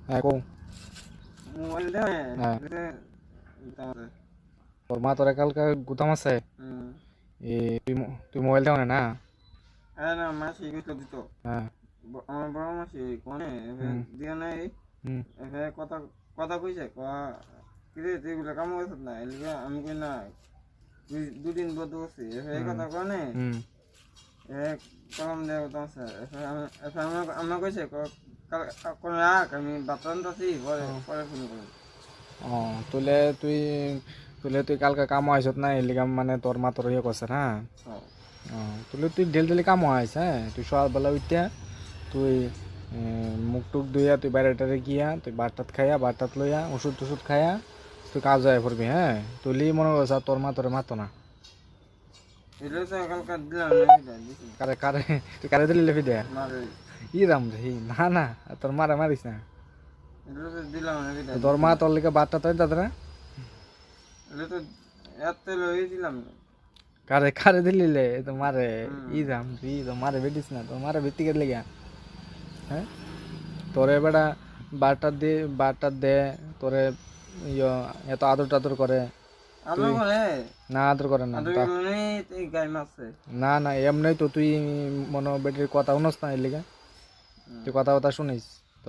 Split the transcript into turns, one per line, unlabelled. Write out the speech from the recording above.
হ্যাঁ কো
মোবাইল দেয়
হ্যাঁ
আমাদের
তোর মা তোরে কালকে গুতাম আছে
হুম
তুই মোবাইল দেও না
আরে না মাসি কইতো দিত
হ্যাঁ
আমার বড় মাসি কোনে
হুম
দিয়া নাই
হুম
এভাবে কথা কথা কইছে কিরে তুই এগুলো কাম করছ না এলিগে আমি কই না দুদিন বদ্ধ করছি এভাবে কথা কোনে
হুম
কলম দেব তোমার স্যার আমরা কইছে কোন রাখ আমি বাতন আছি পরে পরে ফোন করি
ও তুলে তুই কালকে কাম আইছত না এলিগাম মানে তোর মা তোর ইয়ে করছে না ও তুই ডেলি কাম আইস হ্যাঁ তুই সকালবেলা উঠতে তুই মুখ টুক ধুইয়া তুই বাইরে টারে গিয়া তুই ভাত খাইয়া ভাত লইয়া ওষুধ টষুধ খাইয়া তুই কাজ যায় পড়বি হ্যাঁ তুই মনে করছ তোর মা তোরে মাতো না
এটা তো কালকে দিলাম না দিছি
কারে কারে তুই কারে দিলি লেফি দেয়া
মারে
ই রাম রে না না তোর মারে মারিস না
এটা তো দিলাম না
তোর মা তোর লিখে ভাতটা তৈ দাদা
এটা তো এত লই দিলাম
কারে কারে দিলিলে তো মারে ই রাম রে তো মারে বেটিস না তোর মারে ভিত্তি করে লেগে হ্যাঁ তোরে বেটা বারটা দে তোরে ইয়ে এত আদর টাদর করে
আদর করে
না আদর করে না
আদর করে এই গাই মারছে
না এমনি তো তুই মনে বেটির কথা শুনস না এর লিগে তুই কথা শুনিস